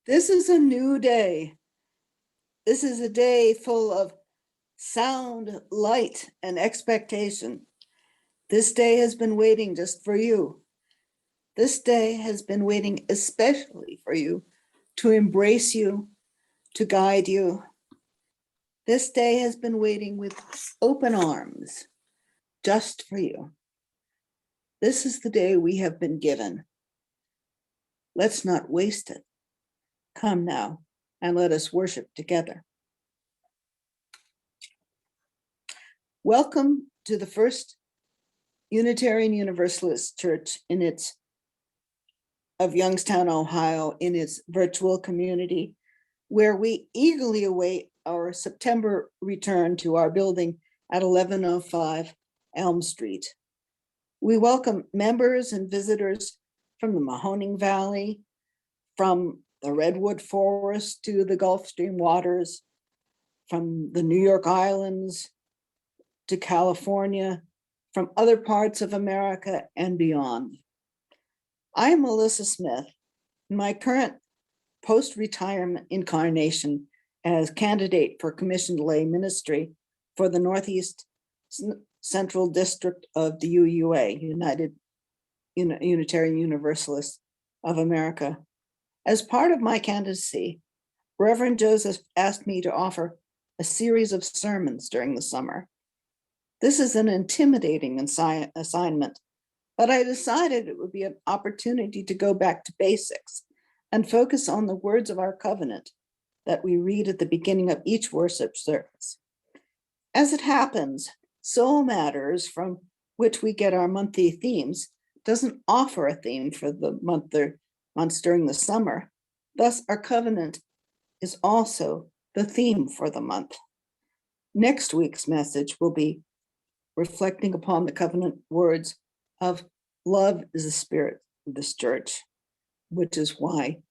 This is a new day. This is a day full of sound, light, and expectation. This day has been waiting just for you. This day has been waiting especially for you, to embrace you, to guide you. This day has been waiting with open arms, just for you. This is the day we have been given. Let's not waste it. Come now, and let us worship together. Welcome to the first Unitarian Universalist Church of Youngstown, Ohio, in its virtual community, where we eagerly await our September return to our building at 1105 Elm Street. We welcome members and visitors from the Mahoning Valley, from the Redwood Forest to the Gulf Stream waters, from the New York Islands to California, from other parts of America and beyond. I am Melissa Smith. My current post-retirement incarnation as candidate for commissioned lay ministry for the Northeast Central District of the UUYO, Unitarian Universalist of America. As part of my candidacy, Reverend Joseph asked me to offer a series of sermons during the summer. This is an intimidating assignment, but I decided it would be an opportunity to go back to basics and focus on the words of our covenant that we read at the beginning of each worship service. As it happens, Soul Matters, from which we get our monthly themes, doesn't offer a theme for the months during the summer. Thus, our covenant is also the theme for the month. Next week's message will be reflecting upon the covenant words of love is the spirit of this church, which is why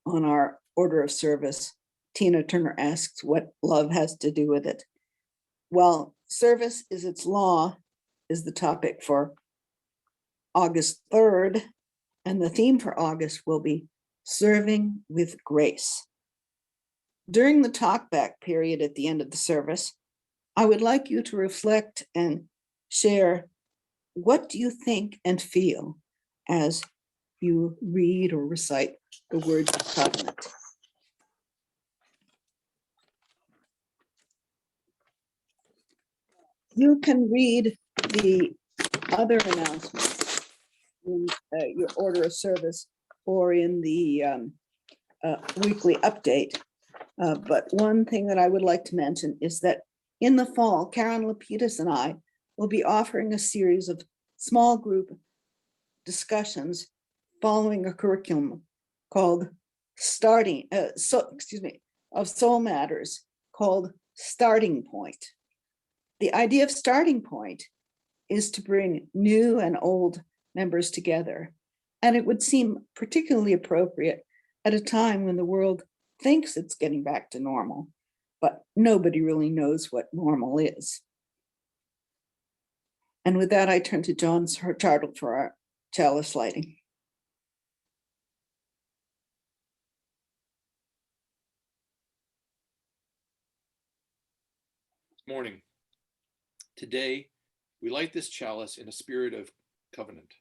on our order of service, Tina Turner asks what love has to do with it. Well, service is its law is the topic for August 3rd, and the theme for August will be serving with grace. During the talkback period at the end of the service, I would like you to reflect and share what do you think and feel as you read or recite the words of covenant. You can read the other announcements in your order of service or in the weekly update. But one thing that I would like to mention is that in the fall, Karen Lapidus and I will be offering a series of small group discussions following a curriculum called of Soul Matters, called Starting Point. The idea of Starting Point is to bring new and old members together. And it would seem particularly appropriate at a time when the world thinks it's getting back to normal, but nobody really knows what normal is. And with that, I turn to John Chartle for our chalice lighting. Morning. Today, we light this chalice in a spirit of covenant,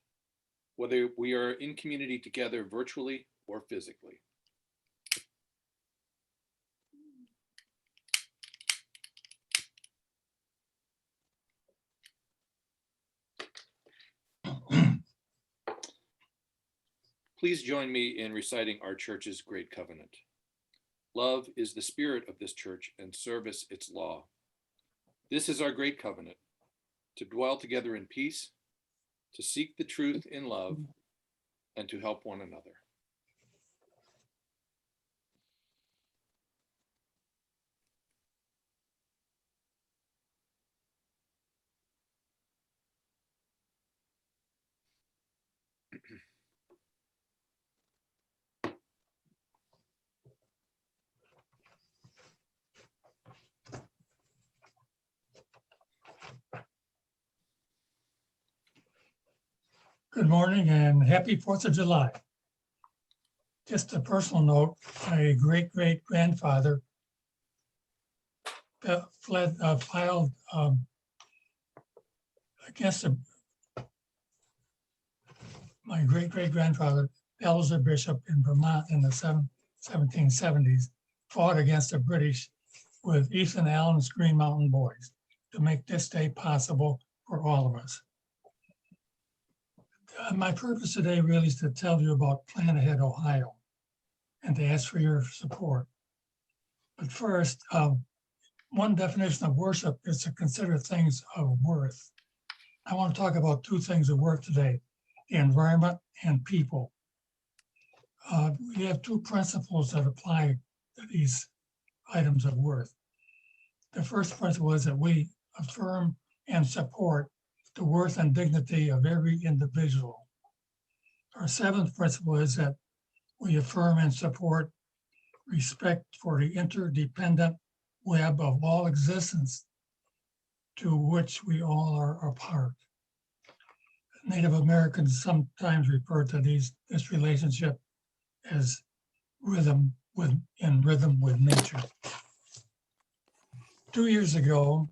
whether we are in community together virtually or physically. Please join me in reciting our church's great covenant. Love is the spirit of this church and service its law. This is our great covenant, to dwell together in peace, to seek the truth in love, and to help one another. Good morning and happy 4th of July. Just a personal note, my great-great-grandfather filed against my great-great-grandfather, Elder Bishop in Vermont in the 1770s, fought against the British with Ethan Allen's Green Mountain Boys to make this day possible for all of us. My purpose today really is to tell you about Plan Ahead Ohio and to ask for your support. But first, one definition of worship is to consider things of worth. I want to talk about two things of worth today, the environment and people. We have two principles that apply to these items of worth. The first principle is that we affirm and support the worth and dignity of every individual. Our seventh principle is that we affirm and support respect for the interdependent web of all existence to which we all are a part. Native Americans sometimes refer to this relationship as rhythm with nature. 2 years ago,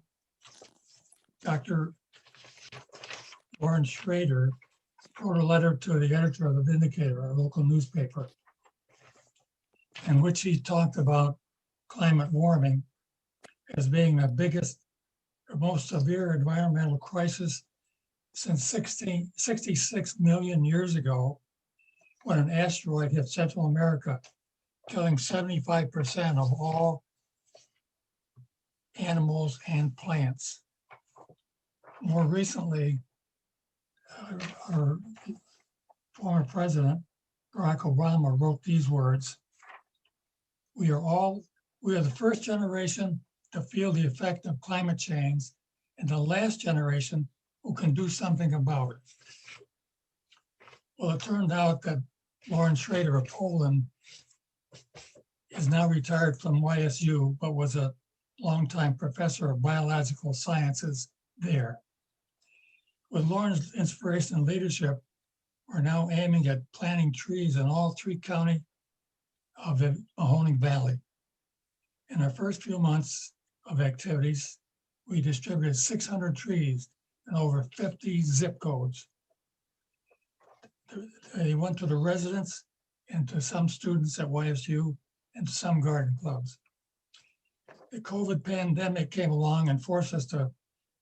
Dr. Warren Schrader wrote a letter to the editor of the Vindicator, our local newspaper, in which he talked about climate warming as being the biggest, or most severe environmental crisis since 66 million years ago, when an asteroid hit Central America, killing 75% of all animals and plants. More recently, our former president, Barack Obama, wrote these words: we are the first generation to feel the effect of climate change and the last generation who can do something about it. Well, it turned out that Lauren Schrader of Poland is now retired from YSU, but was a longtime professor of biological sciences there. With Lauren's inspiration and leadership, we're now aiming at planting trees in all 3 counties of the Mahoning Valley. In our first few months of activities, we distributed 600 trees in over 50 zip codes. They went to the residents and to some students at YSU and to some garden clubs. The COVID pandemic came along and forced us to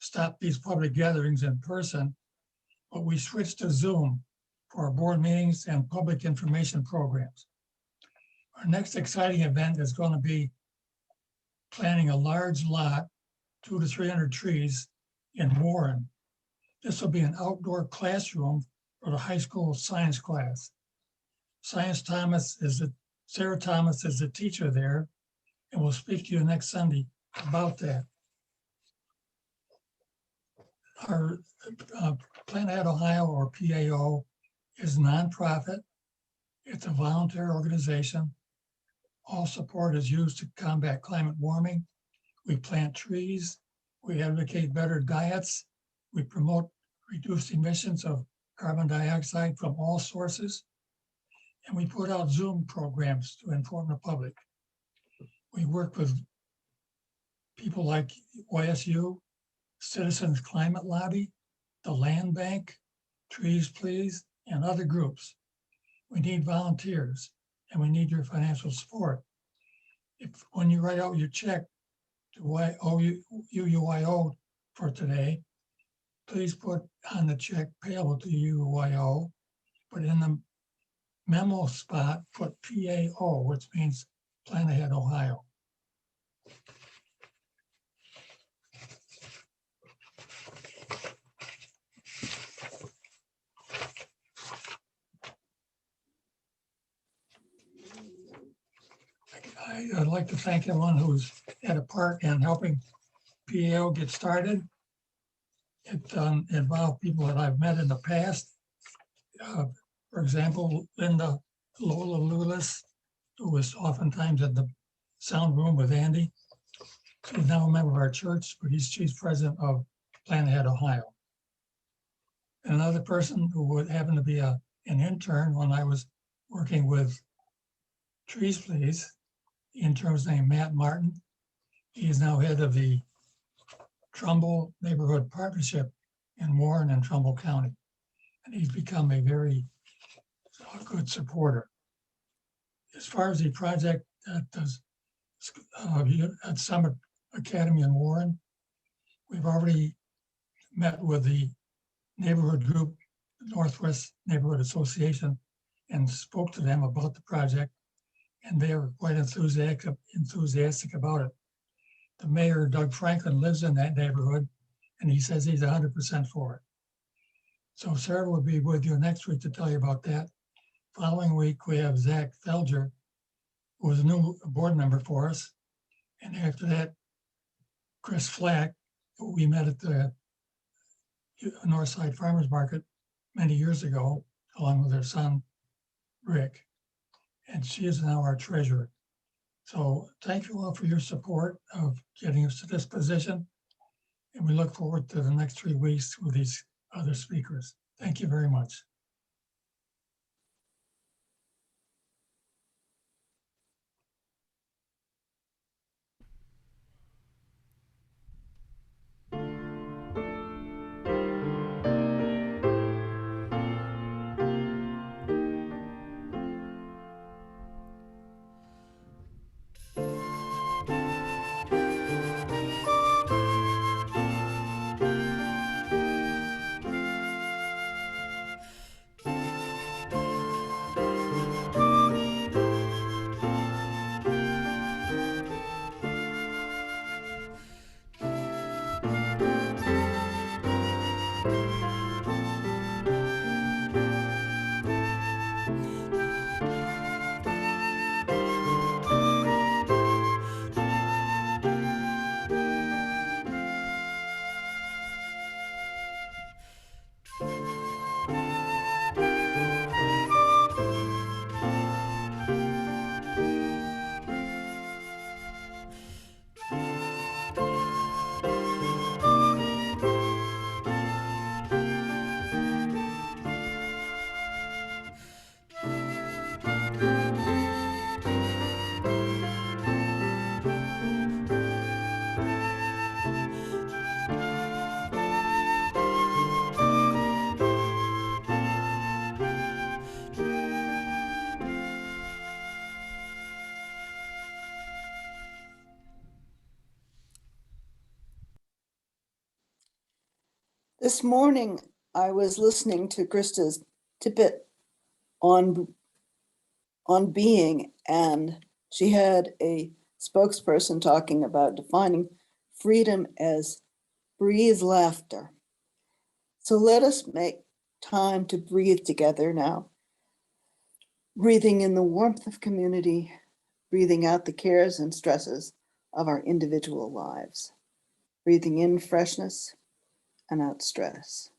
stop these public gatherings in person, but we switched to Zoom for our board meetings and public information programs. Our next exciting event is going to be planting a large lot, 200 to 300 trees in Warren. This will be an outdoor classroom for the high school science class. Sarah Thomas is the teacher there, and we'll speak to you next Sunday about that. Our Plan Ahead Ohio, or PAO, is nonprofit. It's a volunteer organization. All support is used to combat climate warming. We plant trees. We advocate better diets. We promote reduced emissions of carbon dioxide from all sources. And we put out Zoom programs to inform the public. We work with people like YSU, Citizens Climate Lobby, the Land Bank, Trees Please, and other groups. We need volunteers and we need your financial support. If when you write out your check to UUYO for today, please put on the check payable to UUYO, but in the memo spot, put PAO, which means Plan Ahead Ohio. I'd like to thank everyone who's had a part in helping PAO get started. It involved people that I've met in the past. For example, Lola Lulis, who was oftentimes at the sound room with Andy. She's now a member of our church, but she's president of Plan Ahead Ohio. And another person who would happen to be an intern when I was working with Trees Please, the intern's named Matt Martin. He is now head of the Trumbull Neighborhood Partnership in Warren and Trumbull County. And he's become a very good supporter. As far as the project at Summit Academy in Warren, we've already met with the neighborhood group, Northwest Neighborhood Association, and spoke to them about the project, and they are quite enthusiastic about it. The mayor, Doug Franklin, lives in that neighborhood, and he says he's 100% for it. So Sarah will be with you next week to tell you about that. Following week, we have Zach Felger, who is a new board member for us. And after that, Chris Flack, who we met at the Northside Farmers Market many years ago, along with her son, Rick. And she is now our treasurer. So thank you all for your support of getting us to this position. And we look forward to the next 3 weeks with these other speakers. Thank you very much. This morning, I was listening to Krista's tidbit on being, and she had a spokesperson talking about defining freedom as breathe laughter. So let us make time to breathe together now. Breathing in the warmth of community, breathing out the cares and stresses of our individual lives. Breathing in freshness and out stress.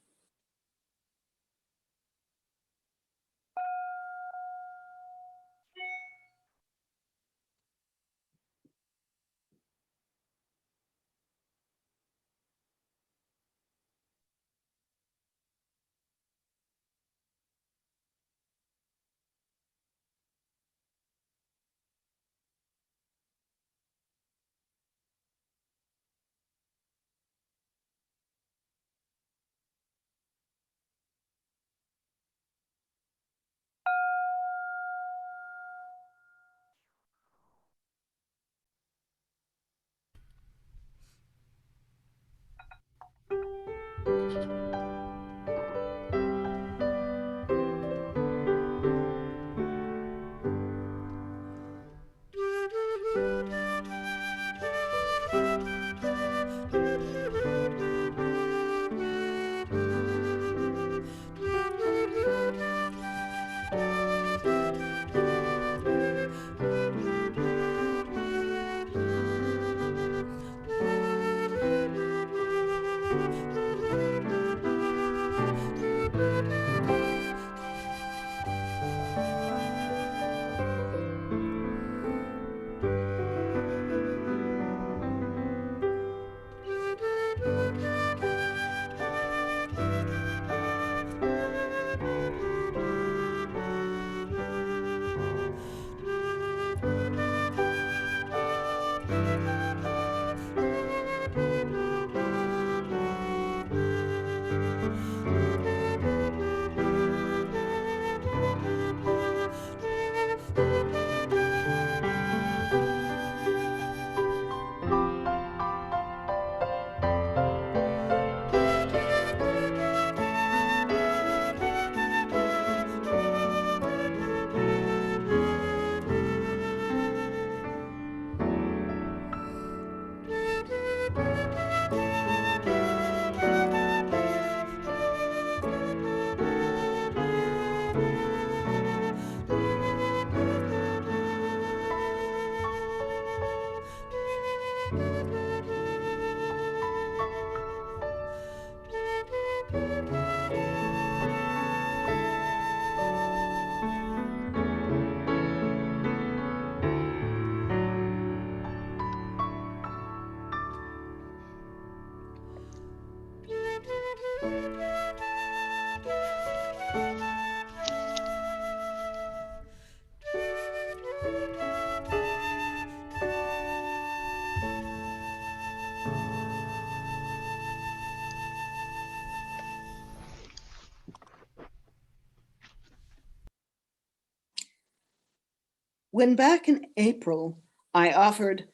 When back in April, I offered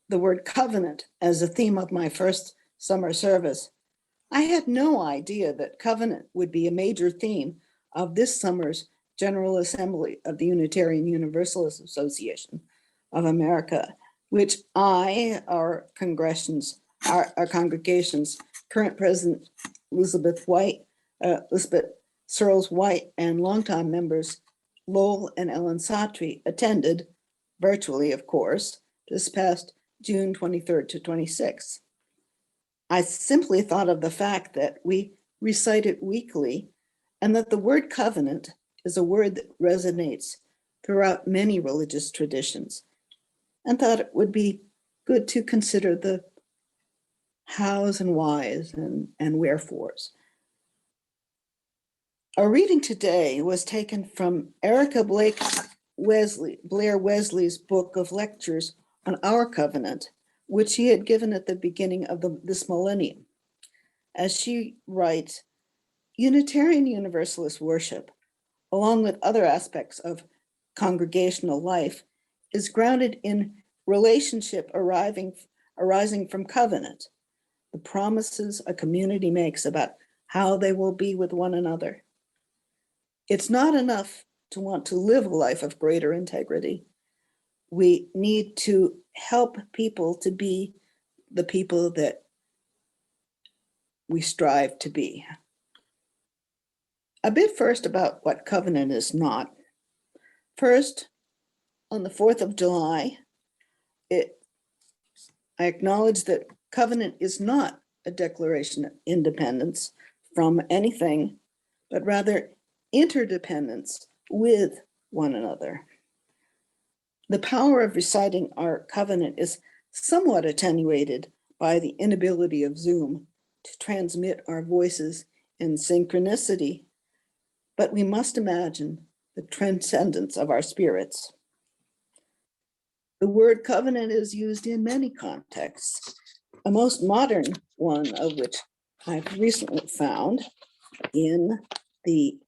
the word covenant as a theme of my first summer service, I had no idea that covenant would be a major theme of this summer's General Assembly of the Unitarian Universalist Association of America, which our congregation's current president Elizabeth Searles White, and longtime members Lowell and Ellen Satry attended virtually, of course, this past June 23rd to 26th. I simply thought of the fact that we recite it weekly and that the word covenant is a word that resonates throughout many religious traditions, and thought it would be good to consider the hows and whys and wherefores. Our reading today was taken from Erica Blair Wesley's book of lectures on our covenant, which she had given at the beginning of this millennium. As she writes, Unitarian Universalist worship, along with other aspects of congregational life, is grounded in relationship arising from covenant, the promises a community makes about how they will be with one another. It's not enough to want to live a life of greater integrity. We need to help people to be the people that we strive to be. A bit first about what covenant is not. First, on the 4th of July, I acknowledge that covenant is not a declaration of independence from anything, but rather interdependence with one another. The power of reciting our covenant is somewhat attenuated by the inability of Zoom to transmit our voices in synchronicity, but we must imagine the transcendence of our spirits. The word covenant is used in many contexts, a most modern one of which I've recently found in the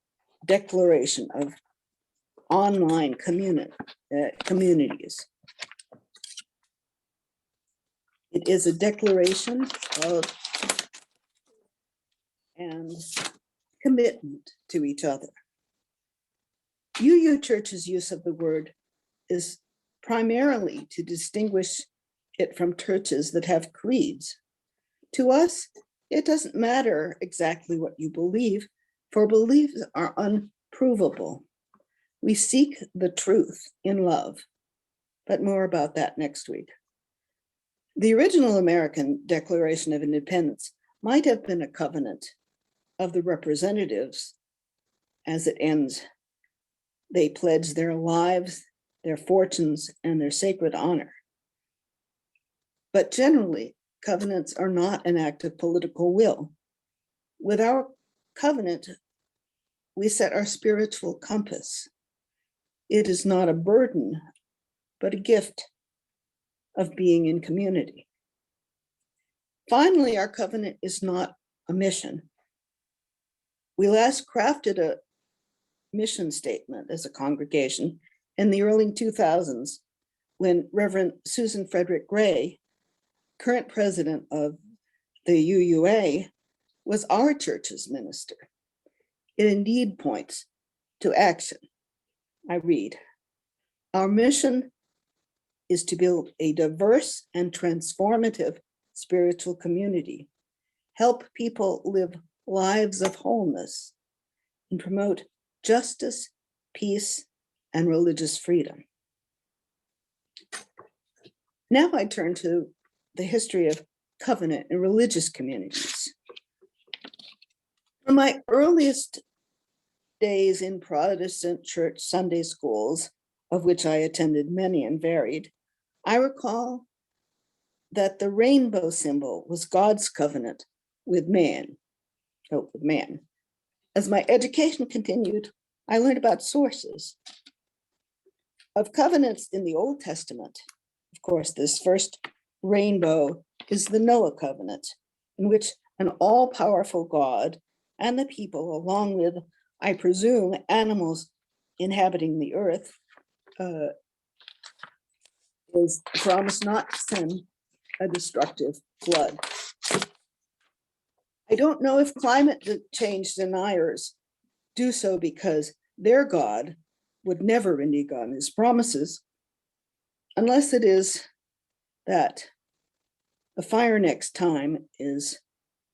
Declaration of Online Communities. It is a declaration of, and commitment to each other. UU Church's use of the word is primarily to distinguish it from churches that have creeds. To us, it doesn't matter exactly what you believe, for beliefs are unprovable. We seek the truth in love, but more about that next week. The original American Declaration of Independence might have been a covenant of the representatives. As it ends, they pledge their lives, their fortunes, and their sacred honor. But generally, covenants are not an act of political will. With our covenant, we set our spiritual compass. It is not a burden, but a gift of being in community. Finally, our covenant is not a mission. We last crafted a mission statement as a congregation in the early 2000s when Reverend Susan Frederick Gray, current president of the UUA, was our church's minister. It indeed points to action. I read, "Our mission is to build a diverse and transformative spiritual community, help people live lives of wholeness, and promote justice, peace, and religious freedom." Now I turn to the history of covenant in religious communities. From my earliest days in Protestant church Sunday schools, of which I attended many and varied, I recall that the rainbow symbol was God's covenant with man. As my education continued, I learned about sources of covenants in the Old Testament. Of course, this first rainbow is the Noah covenant, in which an all-powerful God and the people, along with, I presume, animals inhabiting the earth, is promised not to send a destructive flood. I don't know if climate change deniers do so because their God would never renege on his promises, unless it is that the fire next time is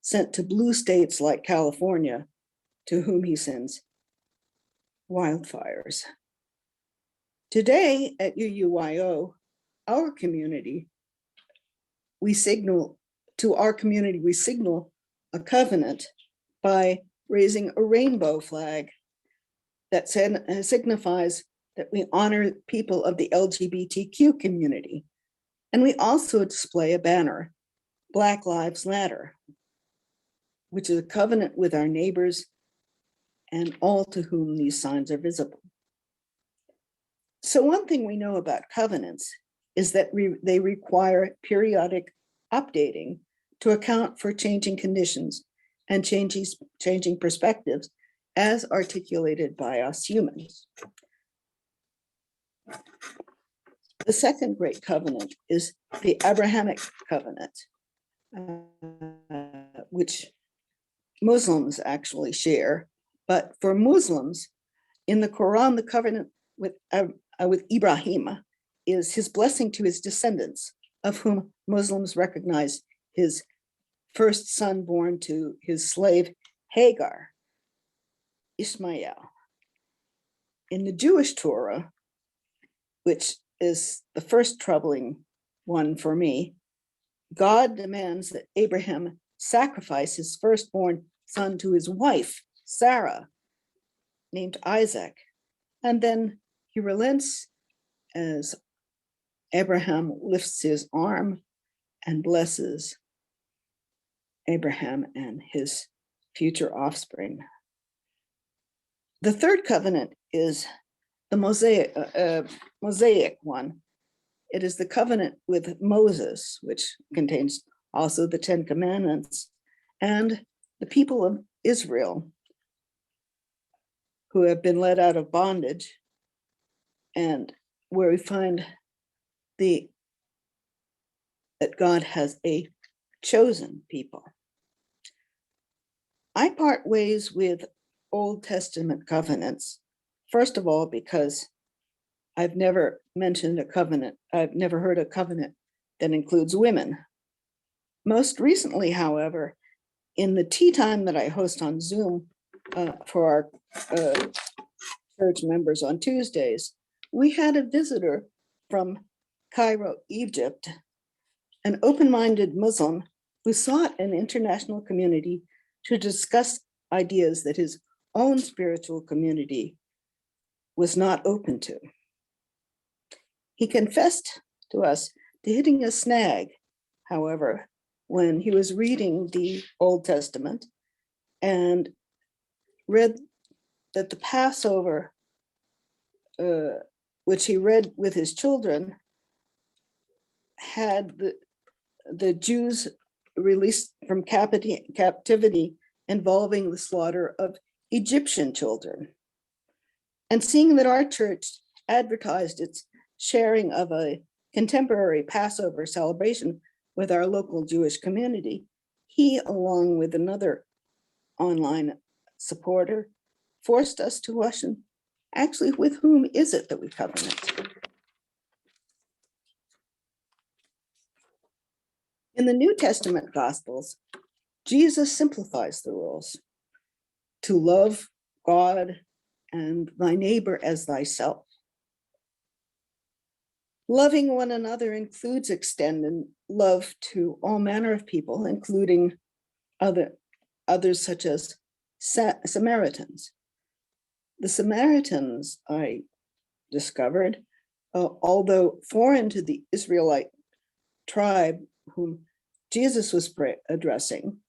sent to blue states like California, to whom he sends wildfires. Today at UUYO, our community, we signal a covenant by raising a rainbow flag that signifies that we honor people of the LGBTQ community. And we also display a banner, Black Lives Matter, which is a covenant with our neighbors and all to whom these signs are visible. So one thing we know about covenants is that they require periodic updating to account for changing conditions and changing perspectives as articulated by us humans. The second great covenant is the Abrahamic covenant, which Muslims actually share. But for Muslims, in the Quran, the covenant with Ibrahim is his blessing to his descendants, of whom Muslims recognize his first son born to his slave Hagar, Ishmael. In the Jewish Torah, which is the first troubling one for me, God demands that Abraham sacrifice his firstborn son to his wife, Sarah, named Isaac. And then he relents as Abraham lifts his arm and blesses Abraham and his future offspring. The third covenant is the Mosaic one. It is the covenant with Moses, which contains also the 10 Commandments, and the people of Israel who have been led out of bondage, and where we find that God has a chosen people. I part ways with Old Testament covenants. First of all, because I've never mentioned a covenant. I've never heard a covenant that includes women. Most recently, however, in the tea time that I host on Zoom for our church members on Tuesdays, we had a visitor from Cairo, Egypt, an open-minded Muslim who sought an international community to discuss ideas that his own spiritual community was not open to. He confessed to us to hitting a snag, however, when he was reading the Old Testament and read that the Passover, which he read with his children, had the Jews released from captivity involving the slaughter of Egyptian children. And seeing that our church advertised its sharing of a contemporary Passover celebration with our local Jewish community, he, along with another online supporter, forced us to question, actually, with whom is it that we covenant? In the New Testament Gospels, Jesus simplifies the rules to love God and thy neighbor as thyself. Loving one another includes extending love to all manner of people, including others such as Samaritans. The Samaritans, I discovered, although foreign to the Israelite tribe whom Jesus was addressing,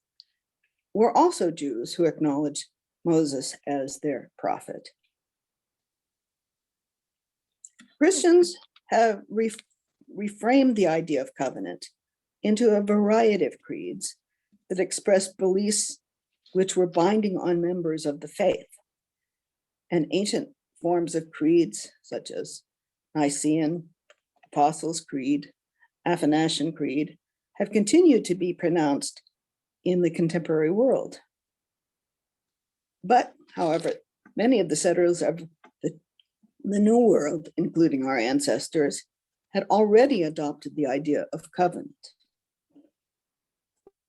were also Jews who acknowledged Moses as their prophet. Christians have reframed the idea of covenant into a variety of creeds that express beliefs which were binding on members of the faith. And ancient forms of creeds, such as Nicene, Apostles' Creed, Athanasian Creed, have continued to be pronounced in the contemporary world. But, however, many of the settlers of the New World, including our ancestors, had already adopted the idea of covenant.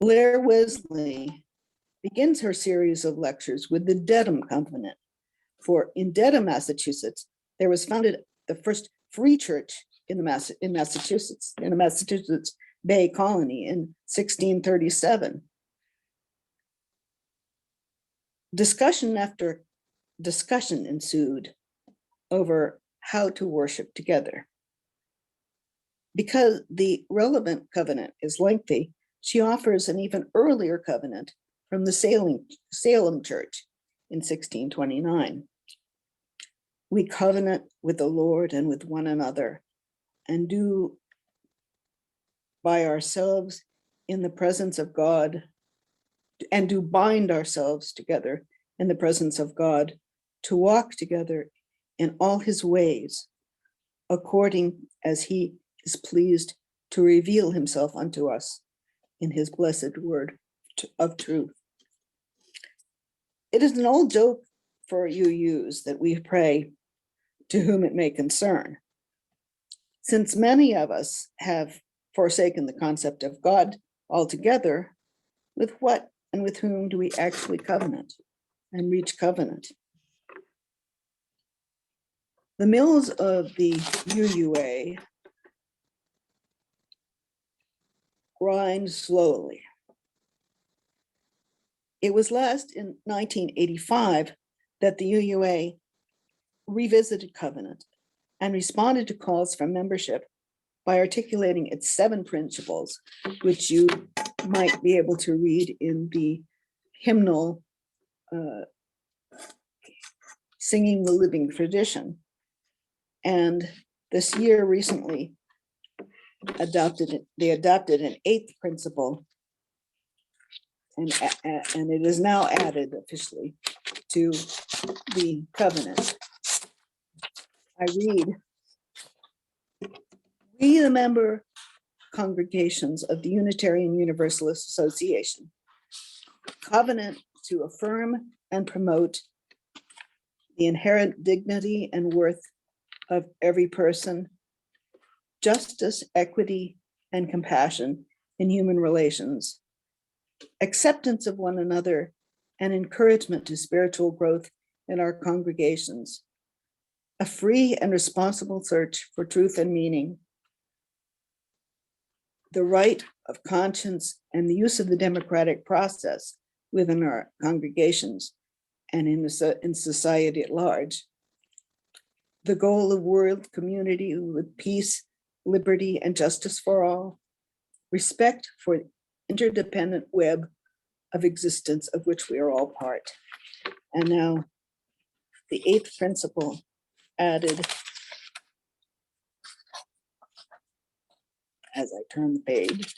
Blair Wesley begins her series of lectures with the Dedham Covenant. For in Dedham, Massachusetts, there was founded the first free church in Massachusetts, in the Massachusetts Bay Colony in 1637. Discussion after discussion ensued over how to worship together. Because the relevant covenant is lengthy, she offers an even earlier covenant from the Salem Church in 1629. We covenant with the Lord and with one another, and do by ourselves in the presence of God, and do bind ourselves together in the presence of God, to walk together in all his ways, according as he is pleased to reveal himself unto us in his blessed word of truth. It is an old joke for UUs that we pray to whom it may concern. Since many of us have forsaken the concept of God altogether, with what and with whom do we actually covenant and reach covenant? The mills of the UUA grind slowly. It was last in 1985 that the UUA revisited covenant and responded to calls for membership by articulating its 7 principles, which you might be able to read in the hymnal, Singing the Living Tradition. And this year recently they adopted an 8th principle, and it is now added officially to the covenant. I read, we, the member congregations of the Unitarian Universalist Association, covenant to affirm and promote the inherent dignity and worth of every person, justice, equity, and compassion in human relations, acceptance of one another, and encouragement to spiritual growth in our congregations, a free and responsible search for truth and meaning, the right of conscience and the use of the democratic process within our congregations and in society at large, the goal of world community with peace, liberty, and justice for all, respect for the interdependent web of existence of which we are all part. And now the eighth principle added as I turn the page.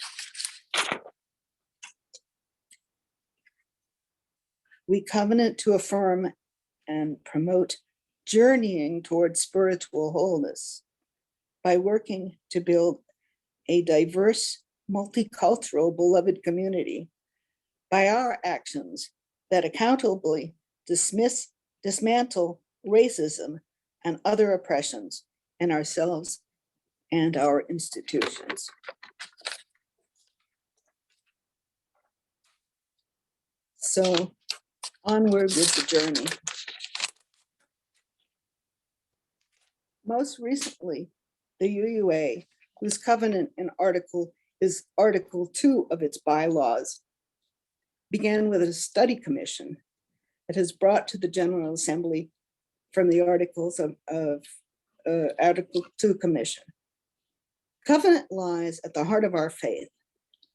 We covenant to affirm and promote journeying towards spiritual wholeness by working to build a diverse, multicultural, beloved community by our actions that accountably dismantle racism and other oppressions in ourselves and our institutions. So onward with the journey. Most recently, the UUA, whose covenant is Article 2 of its bylaws, began with a study commission that has brought to the General Assembly from the Articles of Article 2 Commission. Covenant lies at the heart of our faith,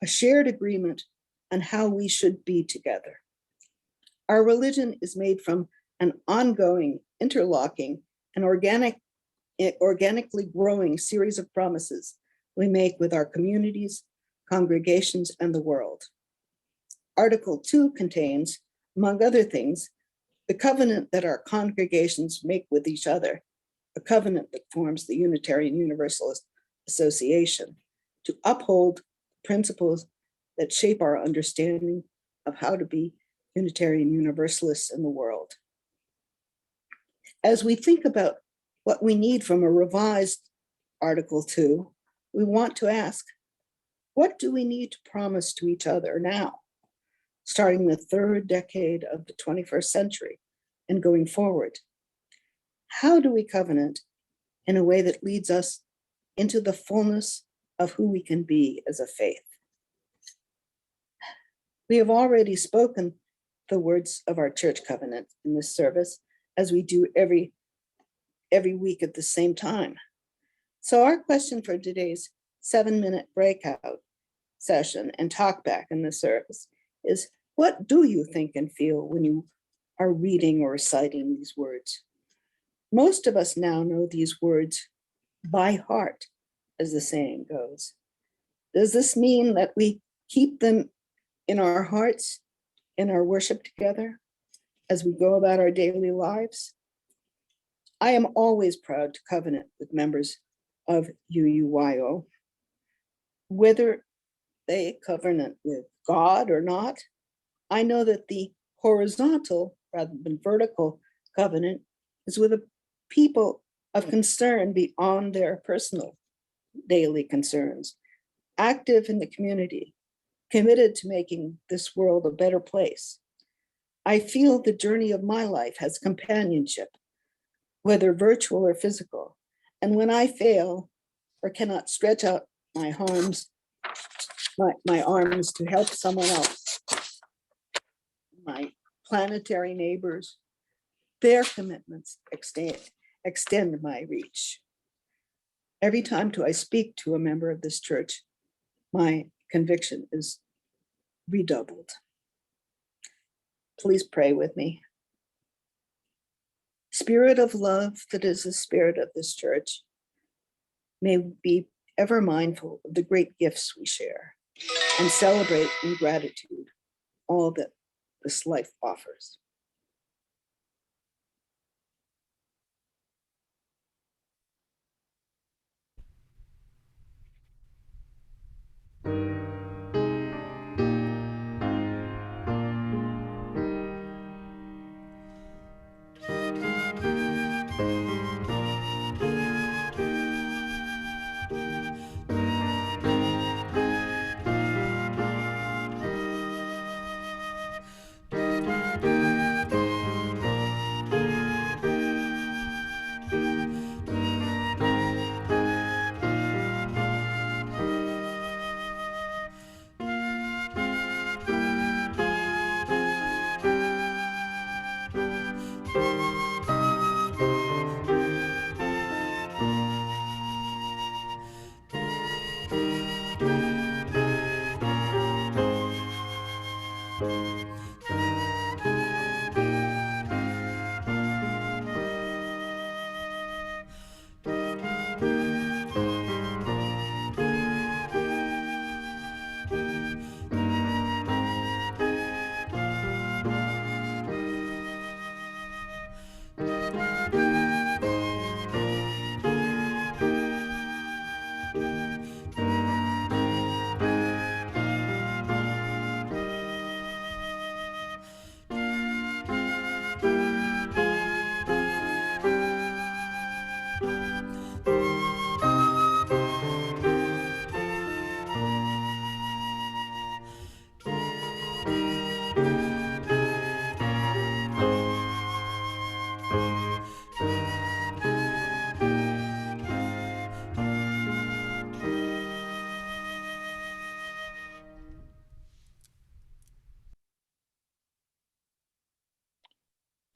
a shared agreement on how we should be together. Our religion is made from an ongoing, interlocking, and organically growing series of promises we make with our communities, congregations, and the world. Article 2 contains, among other things, the covenant that our congregations make with each other, a covenant that forms the Unitarian Universalist Association, to uphold principles that shape our understanding of how to be Unitarian Universalists in the world. As we think about what we need from a revised Article 2, we want to ask, what do we need to promise to each other now, starting the third decade of the 21st century and going forward? How do we covenant in a way that leads us into the fullness of who we can be as a faith? We have already spoken the words of our church covenant in this service, as we do every week at the same time. So our question for today's 7-minute breakout session and talk back in the service is, what do you think and feel when you are reading or reciting these words? Most of us now know these words by heart, as the saying goes. Does this mean that we keep them in our hearts, in our worship together, as we go about our daily lives? I am always proud to covenant with members of UUYO, whether they covenant with God or not. I know that the horizontal rather than vertical covenant is with a people of concern beyond their personal daily concerns, active in the community, committed to making this world a better place. I feel the journey of my life has companionship, whether virtual or physical. And when I fail or cannot stretch out my arms to help someone else, my planetary neighbors, their commitments extend my reach. Every time I speak to a member of this church, my conviction is redoubled. Please pray with me. Spirit of love that is the spirit of this church, may we be ever mindful of the great gifts we share and celebrate in gratitude all that this life offers.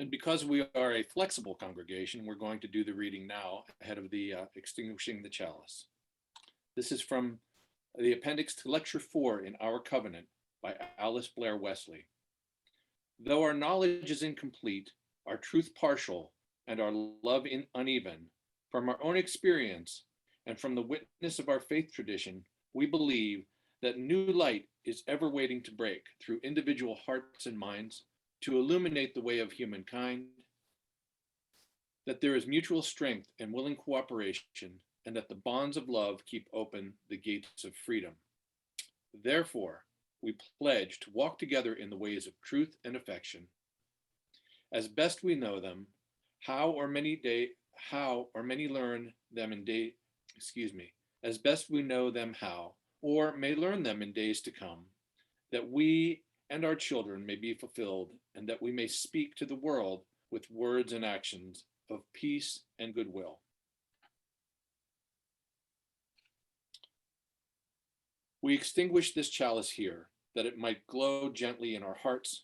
And because we are a flexible congregation, we're going to do the reading now ahead of the extinguishing the chalice. This is from the appendix to Lecture 4 in Our Covenant by Alice Blair Wesley. Though our knowledge is incomplete, our truth partial, and our love uneven, from our own experience and from the witness of our faith tradition, we believe that new light is ever waiting to break through individual hearts and minds to illuminate the way of humankind, that there is mutual strength and willing cooperation, and that the bonds of love keep open the gates of freedom. Therefore, we pledge to walk together in the ways of truth and affection, as best we know them, as best we know them how, or may learn them in days to come, that we and our children may be fulfilled, and that we may speak to the world with words and actions of peace and goodwill. We extinguish this chalice here, that it might glow gently in our hearts.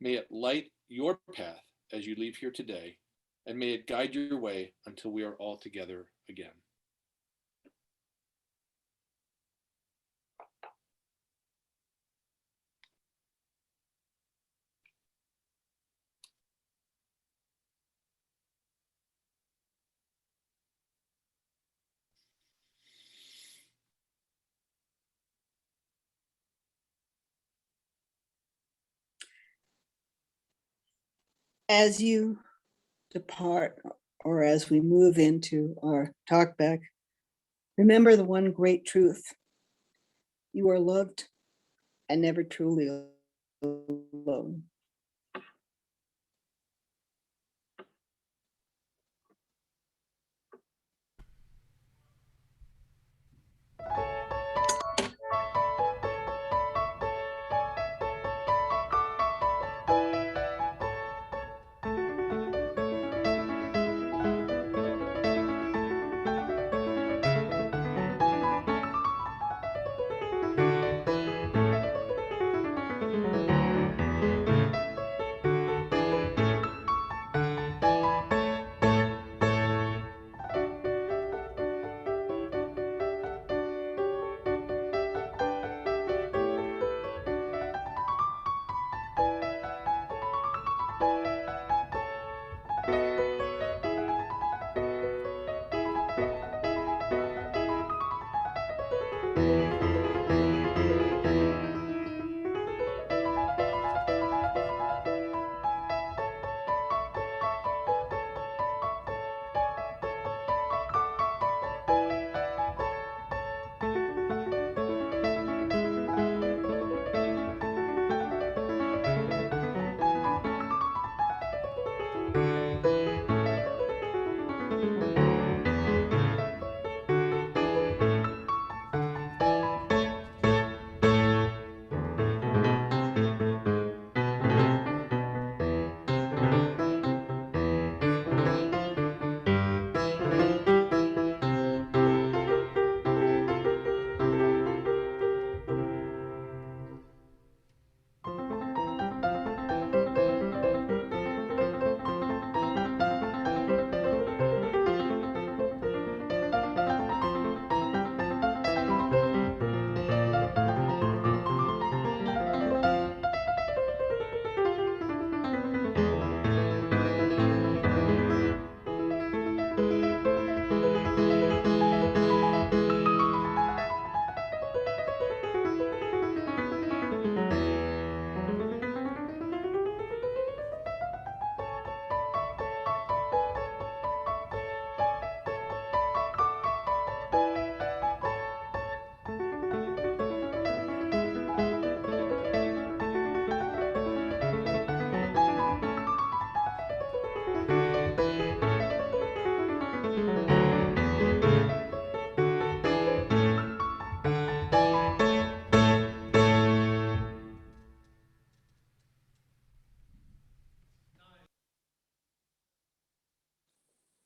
May it light your path as you leave here today, and may it guide your way until we are all together again. As you depart, or as we move into our talk back, remember the one great truth. You are loved and never truly alone.